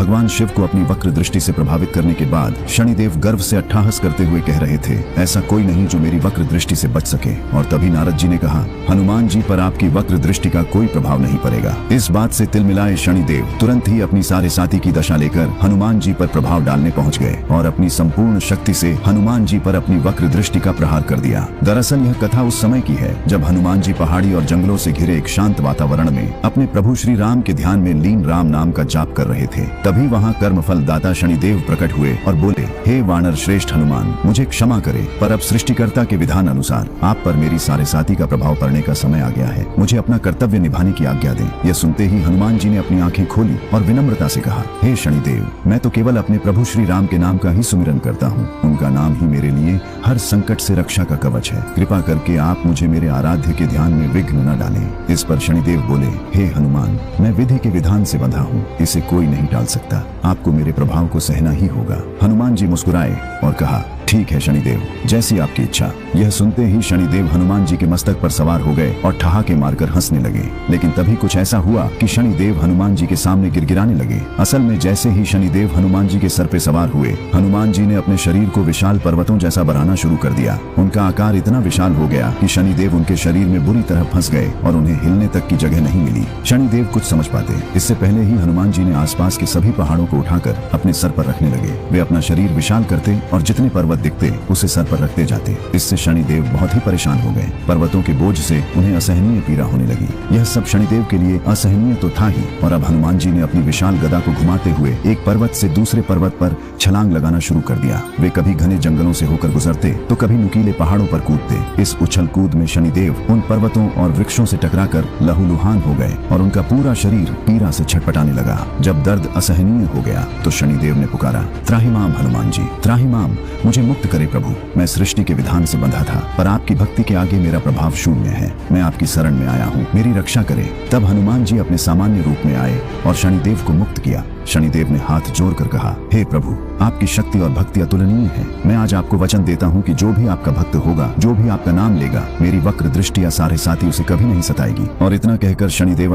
भगवान शिव को अपनी वक्र दृष्टि से प्रभावित करने के बाद शनिदेव गर्व से अट्ठाहस करते हुए कह रहे थे, ऐसा कोई नहीं जो मेरी वक्र दृष्टि से बच सके। और तभी नारद जी ने कहा, हनुमान जी पर आपकी वक्र दृष्टि का कोई प्रभाव नहीं पड़ेगा। इस बात से तिलमिलाए शनिदेव तुरंत ही अपनी सारे साथी की दशा लेकर हनुमान जी पर प्रभाव डालने पहुंच गए और अपनी संपूर्ण शक्ति से हनुमान जी पर अपनी वक्र दृष्टि का प्रहार कर दिया। दरअसल यह कथा उस समय की है जब हनुमान जी पहाड़ी और जंगलों से घिरे एक शांत वातावरण में अपने प्रभु श्री राम के ध्यान में लीन राम नाम का जाप कर रहे थे। तभी वहाँ कर्मफल दाता शनिदेव प्रकट हुए और बोले, हे वानर श्रेष्ठ हनुमान, मुझे क्षमा करे, पर अब सृष्टिकर्ता के विधान अनुसार आप पर मेरी सारे साथी का प्रभाव पड़ने का समय आ गया है। मुझे अपना कर्तव्य निभाने की आज्ञा दें। यह सुनते ही हनुमान जी ने अपनी आंखें खोली और विनम्रता से कहा, हे शनिदेव, मैं तो केवल अपने प्रभु श्री राम के नाम का ही सुमिरन करता हूँ। उनका नाम ही मेरे लिए हर संकट से रक्षा का कवच है। कृपा करके आप मुझे मेरे आराध्य के ध्यान में विघ्न न डालें। इस पर शनिदेव बोले, हे हनुमान, मैं विधि के विधान से बंधा हूँ, इसे कोई नहीं टाल सकता। आपको मेरे प्रभाव को सहना ही होगा। हनुमान जी मुस्कुराए और कहा, ठीक है शनिदेव, जैसी आपकी इच्छा। यह सुनते ही शनिदेव हनुमान जी के मस्तक पर सवार हो गए और ठहाके मारकर हंसने लगे। लेकिन तभी कुछ ऐसा हुआ कि शनिदेव हनुमान जी के सामने गिड़गिड़ाने लगे। असल में जैसे ही शनिदेव हनुमान जी के सर पे सवार हुए, हनुमान जी ने अपने शरीर को विशाल पर्वतों जैसा बढ़ाना शुरू कर दिया। उनका आकार इतना विशाल हो गया कि शनिदेव उनके शरीर में बुरी तरह फंस गए और उन्हें हिलने तक की जगह नहीं मिली। शनिदेव कुछ समझ पाते इससे पहले ही हनुमान जी ने आसपास के सभी पहाड़ों को उठाकर अपने सर पर रखने लगे। वे अपना शरीर विशाल करते और जितने पर्वत दिखते उसे सर पर रखते जाते। इससे शनिदेव बहुत ही परेशान हो गए। पर्वतों के बोझ से उन्हें असहनीय पीड़ा होने लगी। यह सब शनिदेव के लिए असहनीय तो था ही, और अब हनुमान जी ने अपनी विशाल गदा को घुमाते हुए एक पर्वत से दूसरे पर्वत पर छलांग लगाना शुरू कर दिया। वे कभी घने जंगलों से होकर गुजरते तो कभी नुकीले पहाड़ों पर कूदते। इस उछल कूद में शनिदेव उन पर्वतों और वृक्षों से टकराकर लहूलुहान हो गए और उनका पूरा शरीर पीड़ा से छटपटाने लगा। जब दर्द असहनीय हो गया तो शनिदेव ने पुकारा, त्राहिमाम हनुमान जी, त्राहिमाम, मुझे मुक्त करे प्रभु। मैं सृष्टि के विधान से बंधा था, पर आपकी भक्ति के आगे मेरा प्रभाव शून्य है। मैं आपकी शरण में आया हूँ, मेरी रक्षा करे। तब हनुमान जी अपने सामान्य रूप में आए और शनिदेव को मुक्त किया। शनिदेव ने हाथ जोड़कर कहा, हे प्रभु, आपकी शक्ति और भक्ति अतुलनीय है। मैं आज आपको वचन देता हूँ कि जो भी आपका भक्त होगा, जो भी आपका नाम लेगा, मेरी वक्र दृष्टि या सारे साथी उसे कभी नहीं सताएगी। और इतना कहकर शनिदेव